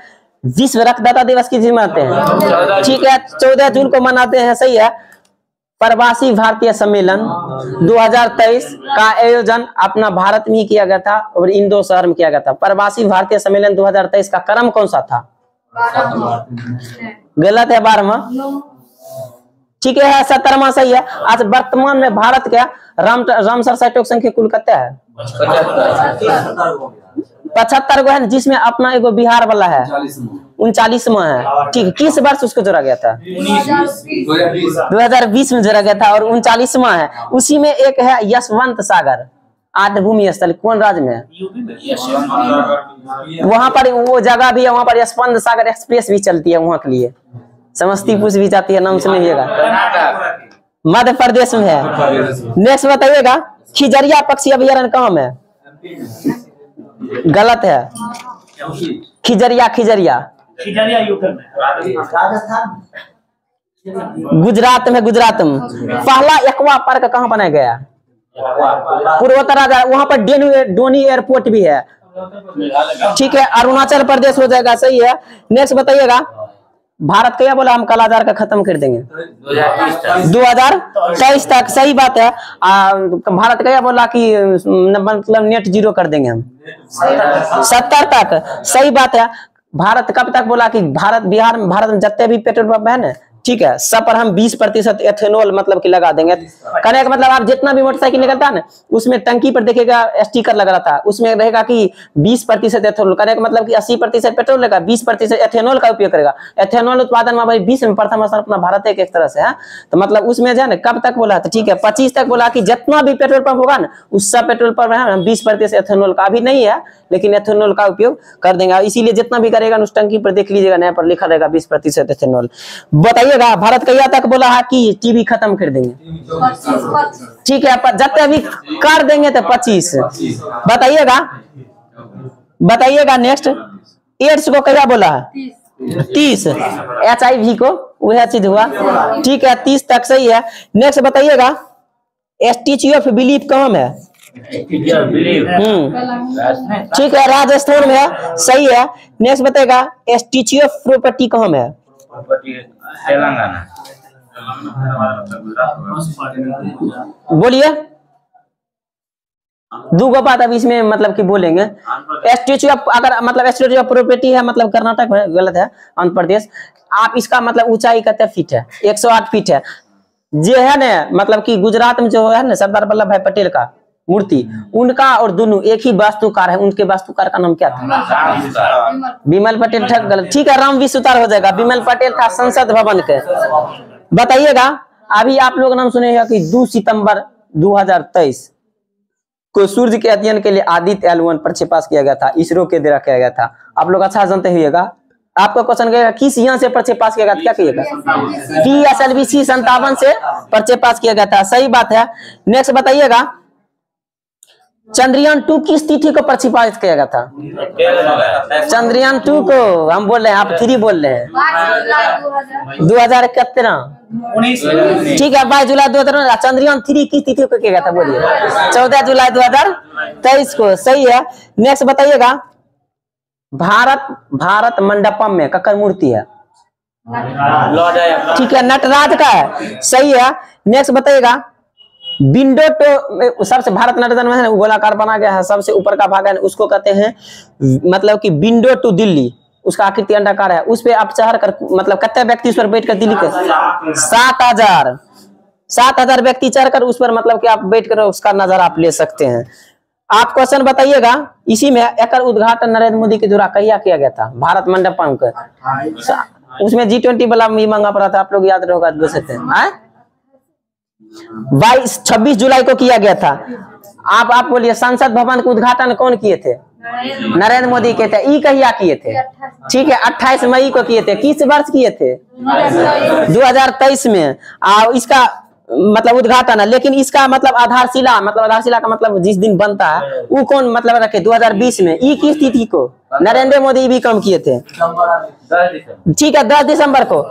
विश्व रक्तदाता दिवस किस दिन मनाते हैं? ठीक है, 14 जून को मनाते हैं, सही है। प्रवासी भारतीय सम्मेलन 2023 का आयोजन अपना भारत में ही किया गया था और इंदौर शहर में किया गया था। प्रवासी भारतीय सम्मेलन 2023 का क्रम कौन सा था? गलत है, 12वां। ठीक है, 17वां सही है। आज वर्तमान में भारत के रामसर साइटों की संख्या कुल कितना है? 75 गो है, जिसमें अपना एगो बिहार वाला है 39वां है। ठीक है, किस वर्ष उसको जोड़ा गया था? 2020 में जोड़ा गया था और 39वां है। उसी में एक है यशवंत सागर आद्यभूमि स्थल, कौन राज्य में है? वहां पर वो जगह भी है, वहां पर यशवंत सागर एक्सप्रेस भी चलती है, वहां के लिए समस्तीपुर से भी जाती है, नाम सुनिएगा। मध्य प्रदेश में है। नेक्स्ट बताइएगा, खिजरिया पक्षी अभयारण्य कहाँ में है? गलत है, खिजरिया गुजरात में। पहला एक्वा पार्क कहाँ बनाया गया? पूर्वोत्तर, वहां पर डोनी एयरपोर्ट भी है। ठीक है, अरुणाचल प्रदेश हो जाएगा, सही है। नेक्स्ट बताइएगा, भारत क्या बोला हम कालाजार का खत्म कर देंगे 2023 तक, सही बात है। भारत क्या बोला कि मतलब नेट जीरो कर देंगे हम 70 तक, सही बात है। भारत कब तक बोला कि भारत में जितने भी पेट्रोल पंप है ना, ठीक है, सब पर हम 20% एथेनॉल मतलब कि लगा देंगे। कहने का मतलब आप जितना भी मोटरसाइकिल निकलता है ना, उसमें टंकी पर देखिएगा स्टिकर लग रहा था, उसमें रहेगा कि 20% एथेनॉल। कहने का मतलब कि 80% पेट्रोल लेगा, 20% एथेनॉल का उपयोग करेगा। एथेनॉल उत्पादन में भाई 20 में प्रथम स्थान अपना भारत एक तरह से है। तो मतलब उसमें जो है ना, कब तक बोला था, ठीक है 25 तक बोला कि जितना भी पेट्रोल पंप होगा ना, उस सब पेट्रोल पंप में 20% एथेनॉल का भी नहीं है, लेकिन एथेनॉल का उपयोग कर देंगे। इसीलिए जितना भी करेगा उस टंकी पर देख लीजिएगा, नया पर लिखा रहेगा 20% एथेनॉल। बताइए भारत कहिया तक बोला है कि टीवी खत्म कर देंगे, ठीक है, जब भी कर देंगे तो 25 बताइएगा। नेक्स्ट, एड्स को कहिया बोला है 30, HIV को वह चीज हुआ, ठीक है 30 तक, सही है। नेक्स्ट बताइएगा, स्टैच्यू ऑफ बिलीफ कहाँ में है, ठीक है राजस्थान में है, सही है। नेक्स्ट बताएगा, स्टैच्यू ऑफ प्रॉपर्टी कहाँ में है, तेलंगाना। बोलिए, दो बात अब इसमें मतलब कि बोलेंगे। स्टैच्यू ऑफ, अगर मतलब स्टैच्यू ऑफ प्रॉपर्टी है मतलब कर्नाटक में, गलत है, आंध्र प्रदेश। आप इसका मतलब ऊंचाई कितने फीट है, 108 फीट है। जो है ना मतलब कि गुजरात में जो है ना सरदार वल्लभ भाई पटेल का मूर्ति, उनका और दोनों एक ही वास्तुकार है, उनके वास्तुकार का नाम क्या था, विमल पटेल, गलत, ठीक है राम विश्वतार हो जाएगा। विमल पटेल था संसद भवन के। बताइएगा, अभी आप लोग नाम सुनेगा कि 2 सितंबर 2023 को सूर्य के अध्ययन के लिए आदित्य L1 प्रक्षेपण किया गया था, इसरो के द्वारा किया गया था। आप लोग अच्छा जानते हुएगा, आपका क्वेश्चन गएगा किस यान से प्रक्षेपण किया गया था, क्या कहिएगा, PSLV 57 से प्रक्षेपण किया गया था, सही बात है। नेक्स्ट बताइएगा, चंद्रयान 2 किस तिथि को प्रक्षेपित किया गया था, चंद्रयान 2 को हम बोल रहे हैं, आप 3 बोल रहे हैं, 2017, ठीक है 22 जुलाई 2013। चंद्रयान 3 किस तिथि को किया गया था, बोलिए 14 जुलाई 2023 को, सही है। नेक्स्ट बताइएगा, भारत मंडपम में ककर मूर्ति है, ठीक है नटराज का है, सही है। नेक्स्ट बताइएगा, विंडो तो सबसे भारत नटराज में है ना, गोलाकार बना गया है, सबसे ऊपर का भाग है उसको कहते हैं मतलब कि विंडो टू दिल्ली, उसका आकृति अंडाकार है। उस पे आप चढ़ कर मतलब कितने व्यक्ति उस पर बैठ कर दिल्ली के 7,000 व्यक्ति चढ़कर उस पर मतलब कि आप बैठ कर उसका नजारा आप ले सकते हैं। आप क्वेश्चन बताइएगा, इसी में एक उद्घाटन नरेंद्र मोदी के द्वारा कहिया किया गया था, भारत मंडपम का, उसमें G20 वाला भी मांगा पड़ा था, आप लोग याद रहोगा, देख सकते हैं 26 जुलाई को किया गया था। आप बोलिए, संसद भवन का उद्घाटन कौन किए थे, नरेंद्र मोदी के थे। ई कहिया किए थे, ठीक है 28 मई को किए थे। किस वर्ष किए थे, 2023 में। इसका मतलब उद्घाटन है, लेकिन इसका मतलब आधारशिला का मतलब जिस दिन बनता है वो कौन मतलब रखे 2020 में। ई किस तिथि को, नरेंद्र मोदी भी कम किए थे, ठीक है 10 दिसंबर को।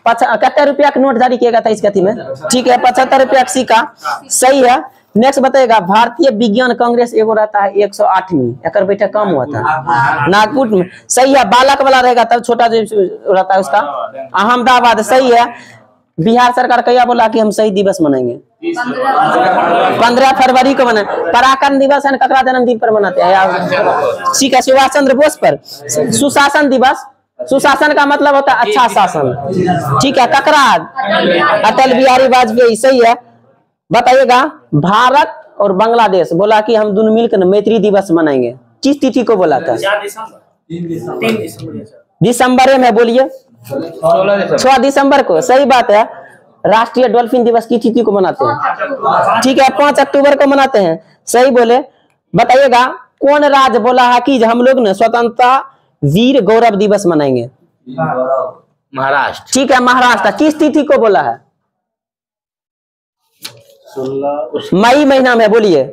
कितने रुपया का नोट जारी किया गया था इस गति में, ठीक है 75 रुपया का सिक्का, सही है। नेक्स्ट बताइएगा, भारतीय विज्ञान कांग्रेस एगो रहता है 108वीं, एक बैठक कम हुआ था नागपुर में, सही है। बालक वाला रहेगा तब छोटा जो रहता है उसका अहमदाबाद, सही है। बिहार सरकार क्या बोला कि हम शहीद दिवस मनाएंगे 15 फरवरी को मना, पराक्रम दिवस है ककरा जन्मदिन पर मनाते हैं, ठीक है सुभाष चंद्र बोस पर। सुशासन दिवस, सुशासन का मतलब होता है अच्छा शासन, ठीक है ककरा, अटल बिहारी वाजपेयी, सही है। बताइएगा, भारत और बांग्लादेश बोला कि हम दोनों मिलकर मैत्री दिवस मनाएंगे, किस तिथि को बोला था, दिसंबर में, बोलिए 6 दिसंबर को, सही बात है। राष्ट्रीय डॉल्फिन दिवस की तिथि को मनाते हैं, ठीक है 5 अक्टूबर को मनाते हैं, सही बोले। बताइएगा, कौन राज्य बोला है कि हम लोग ने स्वतंत्रता वीर गौरव दिवस मनाएंगे, महाराष्ट्र, ठीक है महाराष्ट्र। किस तिथि को बोला है, मई महीना में, बोलिए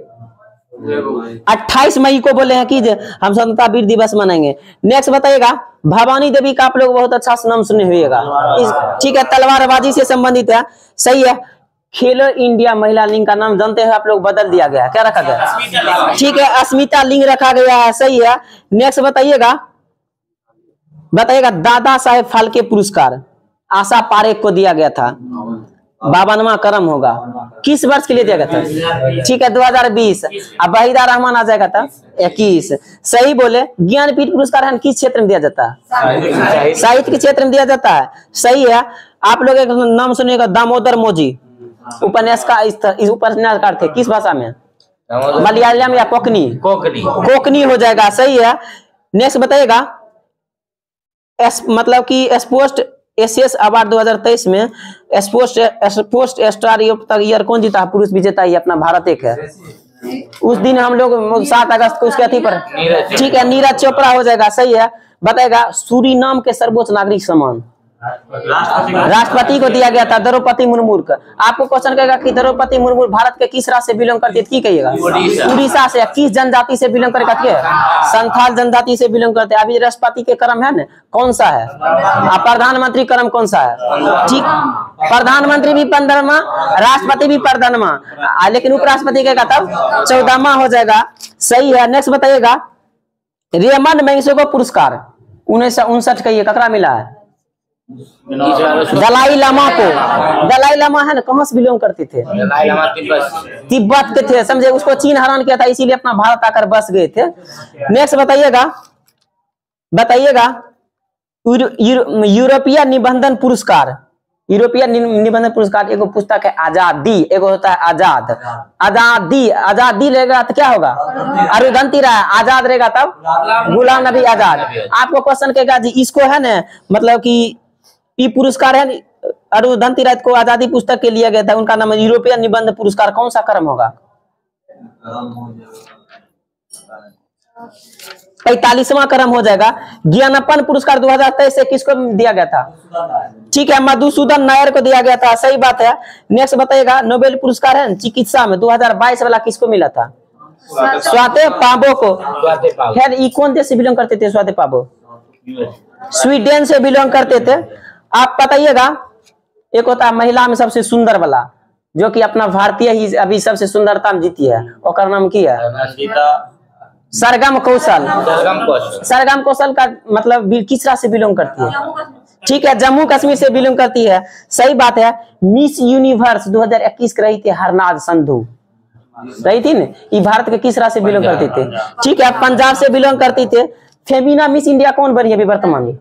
28 मई को बोले हैं कि हम स्वतंत्रता वीर दिवस मनाएंगे। नेक्स्ट बताइएगा, भवानी देवी का आप लोग बहुत अच्छा नाम सुने हुएगा, ठीक है तलवारबाजी से संबंधित है, सही है। खेलो इंडिया महिला लिंग का नाम जानते हैं आप लोग, बदल दिया गया, क्या रखा गया? ठीक है, अस्मिता लिंग रखा गया है, सही है। नेक्स्ट बताइएगा, दादा साहेब फाल्के पुरस्कार आशा पारेख को दिया गया था, 52वां क्रम होगा, किस वर्ष के लिए दिया गया था? ठीक है 2020। अब वहीदा रहमान आ जाएगा था 21, सही बोले। ज्ञानपीठ पुरस्कार है किस क्षेत्र में दिया जाता है? साहित्य के क्षेत्र में दिया जाता है, सही है। आप लोग एक नाम सुनिएगा, दामोदर मोजी, उपन्यासकार थे, किस भाषा में? मलयालम या कोकनी? कोकनी हो जाएगा, सही है। नेक्स्ट बताइएगा, मतलब कि स्पोर्ट्स एशियस अवार्ड 2023 में स्पोर्ट्स स्टार ईयर कौन जीता? पुरुष विजेता ही अपना भारत एक है। उस दिन हम लोग 7 अगस्त को उसके अथी पर, ठीक है, नीरज चोपड़ा हो जाएगा, सही है। बताएगा, सूरीनाम के सर्वोच्च नागरिक सम्मान राष्ट्रपति को दिया गया था, द्रौपदी मुर्मू का। आपको क्वेश्चन कहेगा कि द्रौपदी मुर्मू भारत के किस राज्य से बिलोंग करती है, की कहिएगा? उड़ीसा से। किस जनजाति से बिलोंग करती है? संथाल जनजाति से बिलोंग करते हैं। अभी राष्ट्रपति के क्रम है ना, कौन सा है? प्रधानमंत्री क्रम कौन सा है? ठीक, प्रधानमंत्री भी 15वां, राष्ट्रपति भी 15वां, लेकिन उपराष्ट्रपति का तब 14वां हो जाएगा, सही है। नेक्स्ट बताइएगा, रेमंड मैग्सेसे पुरस्कार 1959 का ये ककरा मिला है? दलाई लामा को। दलाई लामा है ना, कहां से बिलोंग करते थे? तिब्बत के थे, समझे। उसको चीन हैरान किया था, इसीलिए अपना भारत आकर बस गए थे। नेक्स्ट बताइएगा, यूरोपीय निबंधन पुरस्कार। यूरोपीय निबंधन पुरस्कार, एगो पुस्तक है आजादी, एगो होता है आजाद। आजादी रहेगा तो क्या होगा? अरुधंती राय। आजाद रहेगा तब गुलाम नबी आजाद। आपको क्वेश्चन कहेगा जी, इसको है ना, मतलब कि ये पुरस्कार है अरुधंती राय को आजादी पुस्तक के लिया गया था, उनका नाम यूरोपीय निबंध पुरस्कार, कौन सा क्रम होगा? 45वां क्रम हो जाएगा। ज्ञानपन पुरस्कार 2023 से किसको दिया गया था? ठीक है, मधुसूदन नायर को दिया गया था, सही बात है। नेक्स्ट बताइएगा, नोबेल पुरस्कार है चिकित्सा में 2022 वाला किसको मिला था? स्वाति पाबो को। खैर, ये कौन देश से बिलोंग करते थे स्वाति पाबो? स्वीडन से बिलोंग करते थे। आप बताइएगा, एक होता है महिला में सबसे सुंदर वाला, जो कि अपना भारतीय ही अभी सबसे सुंदरता में जीती है, और नाम की है? सरगम कौशल। सरगम कौशल का मतलब किस राज्य से बिलोंग करती है? ठीक है, जम्मू कश्मीर से बिलोंग करती है, सही बात है। मिस यूनिवर्स 2021 रही थी हरनाज संधू, रही थी ना, ये भारत के किस राज्य से बिलोंग करती थे? ठीक है, पंजाब से बिलोंग करती थे। फेमिना मिस इंडिया कौन बनी है अभी वर्तमान में?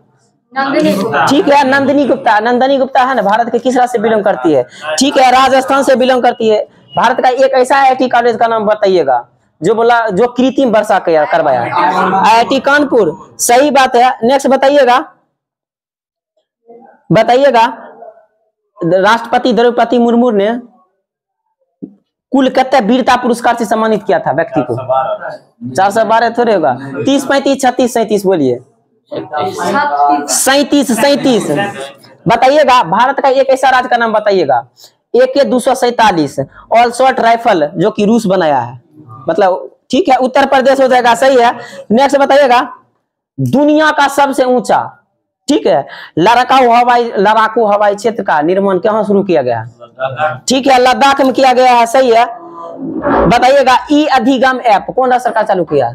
ठीक है, नंदिनी गुप्ता। नंदिनी गुप्ता है ना, भारत के किस राज्य से बिलोंग करती है? ठीक है, राजस्थान से बिलोंग करती है। भारत का एक ऐसा IIT कॉलेज का नाम बताइएगा जो बोला, जो कृत्रिम वर्षा करवाया? IIT कानपुर, सही बात है। नेक्स्ट बताइएगा, राष्ट्रपति द्रौपदी मुर्मू ने कुल कितने वीरता पुरस्कार से सम्मानित किया था व्यक्ति को? 412 थोड़े होगा, 30, 35, 36, 37 बोलिए। 37। बताइएगा, भारत का एक ऐसा राज्य का नाम बताइएगा, AK-247 ऑल शॉट राइफल, जो कि रूस बनाया है, मतलब ठीक है, उत्तर प्रदेश हो जाएगा, सही है। नेक्स्ट बताइएगा, दुनिया का सबसे ऊंचा, ठीक है, लड़ाकू हवाई क्षेत्र का निर्माण कहां शुरू किया गया? ठीक है, लद्दाख में किया गया है, सही है। बताइएगा, ई अधिगम ऐप कौन सा सरकार चालू किया?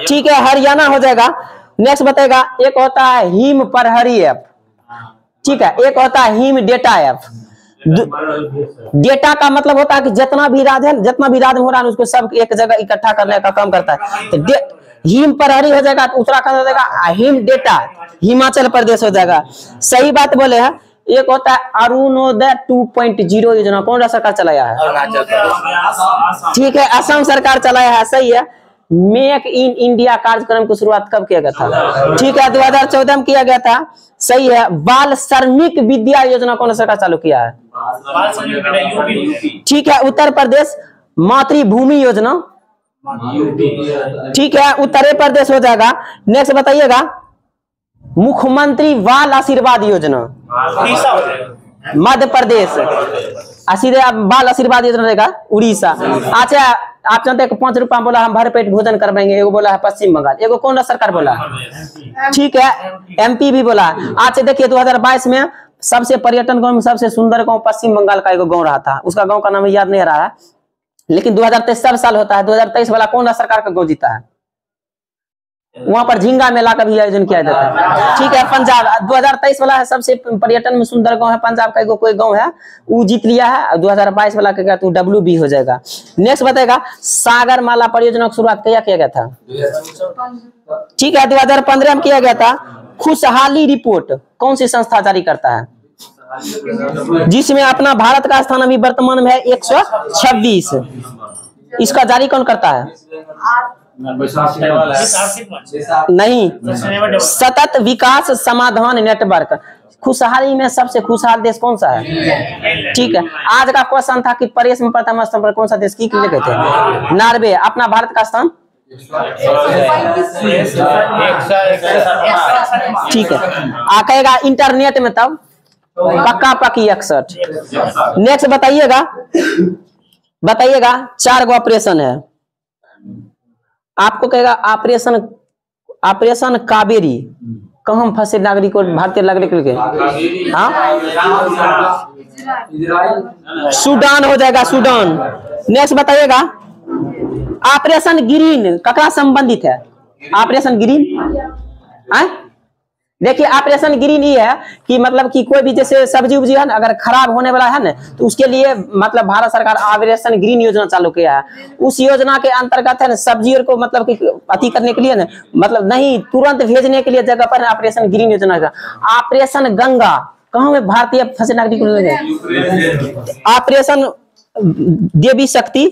ठीक है, हरियाणा हो जाएगा। नेक्स्ट बताइएगा, एक होता है हिम प्रहरी ऐप, ठीक है, एक होता है हिम डेटा ऐप। डेटा का मतलब होता है कि जितना भी राज्य में हो रहा है उसको सब एक जगह इकट्ठा करने का काम करता है। तो हिम प्रहरी हो जाएगा, उत्तराखंड हो जाएगा। हिम डेटा हिमाचल प्रदेश हो जाएगा, सही बात बोले हैं। एक होता है अरुणोदय 2.0 योजना, कौन सा सरकार चलाया है? ठीक है, असम सरकार चलाया है, सही है। मेक इन इंडिया कार्यक्रम की शुरुआत कब किया गया था? ठीक है, 2014 में किया गया था, सही है। बाल श्रमिक विद्या योजना कौन सा सरकार चालू किया है? ठीक है, उत्तर प्रदेश। मातृभूमि योजना, ठीक है, उत्तर प्रदेश हो जाएगा। नेक्स्ट बताइएगा, मुख्यमंत्री बाल आशीर्वाद योजना मध्य प्रदेश। बाल आशीर्वाद योजना रहेगा उड़ीसा। अच्छा, आप जानते हैं 5 रुपया बोला हम भर पेट भोजन करवाएंगे, एगो बोला है पश्चिम बंगाल, एगो कौन सा सरकार बोला? ठीक है, MP भी बोला। अच्छा देखिए, 2022 में सबसे पर्यटन गांव में सबसे सुंदर गांव पश्चिम बंगाल का एक गांव रहा था, उसका गांव का नाम याद नहीं आ रहा है, लेकिन 2023 साल होता है, 2023 वाला कौन सा सरकार का गांव जीता है? वहां पर झींगा मेला का भी आयोजन किया जाता है। ठीक है, पंजाब 2023 वाला है, सबसे पर्यटन में सुंदर गांव है पंजाब का कोई गांव है, वो जीत लिया है। 2022 वाला का तो WB हो जाएगा। नेक्स्ट बताएगा, सागर माला परियोजना की शुरुआत किया गया था? ठीक है, 2015 में किया गया था। खुशहाली रिपोर्ट कौन सी संस्था जारी करता है, जिसमें अपना भारत का स्थान अभी वर्तमान में है 126? इसका जारी कौन करता है? नहीं, सतत विकास समाधान नेटवर्क। खुशहाली में सबसे खुशहाल देश कौन सा है? ठीक है, आज का क्वेश्चन था कि परेश में प्रथम स्थान पर कौन सा देश की लिखे थे? नॉर्वे। अपना भारत का स्थान? ठीक है, आ कहेगा इंटरनेट में तब पक्का पक्की 61। नेक्स्ट बताइएगा 4 गो ऑपरेशन है, आपको कहेगा ऑपरेशन कावेरी कहाँ फंसे नागरिक को, भारतीय नागरिक के? हाँ, सूडान हो जाएगा, सूडान। नेक्स्ट बताइएगा ऑपरेशन ग्रीन ककरा संबंधित है? ऑपरेशन ग्रीन देखिए, ऑपरेशन ग्रीन ये है कि मतलब कि कोई भी जैसे सब्जी उब्जी है ना, अगर खराब होने वाला है ना, तो उसके लिए मतलब भारत सरकार ऑपरेशन ग्रीन योजना चालू किया है। उस योजना के अंतर्गत है ना, सब्जियों को मतलब कि अति करने के लिए ना, मतलब नहीं तुरंत भेजने के लिए जगह पर ऑपरेशन ग्रीन योजना का। ऑपरेशन गंगा कहाँ में भारतीय फंसे नागरिक को? ऑपरेशन देवी शक्ति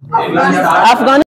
अफगानिस्तान